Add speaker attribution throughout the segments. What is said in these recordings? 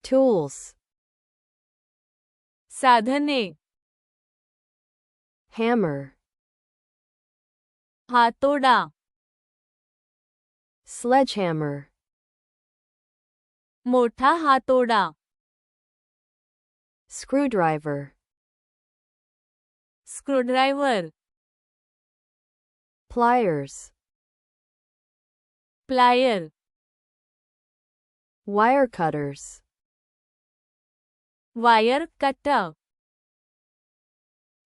Speaker 1: tools,
Speaker 2: साधने,
Speaker 1: hammer,
Speaker 2: हातोडा,
Speaker 1: sledgehammer,
Speaker 2: मोठा हातोडा,
Speaker 1: screwdriver,
Speaker 2: screwdriver,
Speaker 1: pliers,
Speaker 2: plier,
Speaker 1: wire cutters,
Speaker 2: wire cutter,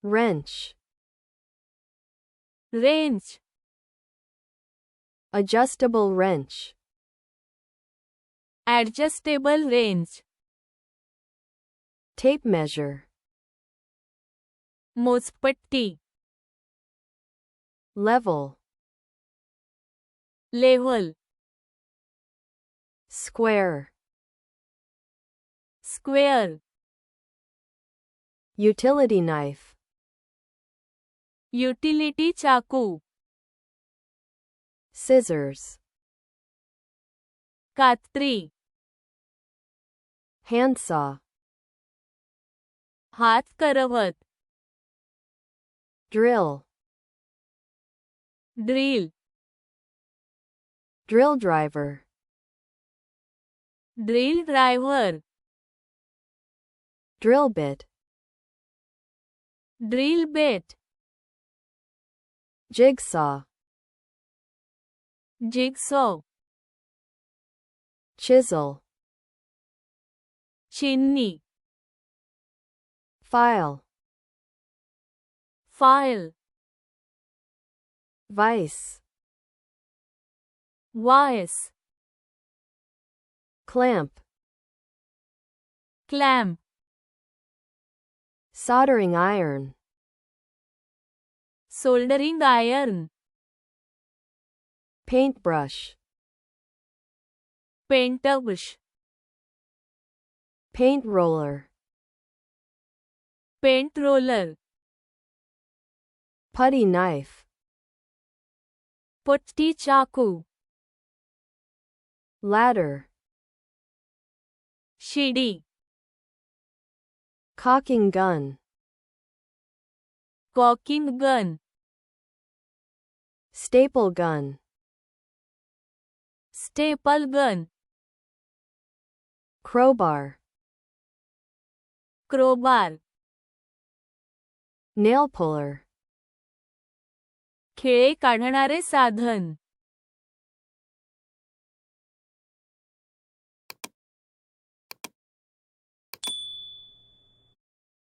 Speaker 1: wrench,
Speaker 2: wrench,
Speaker 1: adjustable wrench,
Speaker 2: adjustable wrench,
Speaker 1: tape measure,
Speaker 2: मोजपट्टी,
Speaker 1: level,
Speaker 2: level,
Speaker 1: square,
Speaker 2: square,
Speaker 1: utility knife,
Speaker 2: utility चाकू,
Speaker 1: scissors,
Speaker 2: कात्री,
Speaker 1: handsaw,
Speaker 2: हात करवत,
Speaker 1: drill,
Speaker 2: drill,
Speaker 1: drill driver,
Speaker 2: drill driver,
Speaker 1: drill bit,
Speaker 2: drill bit,
Speaker 1: jigsaw,
Speaker 2: jigsaw,
Speaker 1: chisel,
Speaker 2: चिन्नी,
Speaker 1: file,
Speaker 2: file,
Speaker 1: vise,
Speaker 2: vise,
Speaker 1: clamp,
Speaker 2: clamp,
Speaker 1: soldering iron,
Speaker 2: soldering iron,
Speaker 1: paintbrush,
Speaker 2: paintbrush,
Speaker 1: paint roller,
Speaker 2: paint roller,
Speaker 1: putty knife,
Speaker 2: putty चाकू,
Speaker 1: ladder,
Speaker 2: शिडी,
Speaker 1: caulking gun,
Speaker 2: caulking gun,
Speaker 1: staple gun,
Speaker 2: staple gun,
Speaker 1: crowbar,
Speaker 2: crowbar,
Speaker 1: nail puller,
Speaker 2: खिळे काढणारे साधन,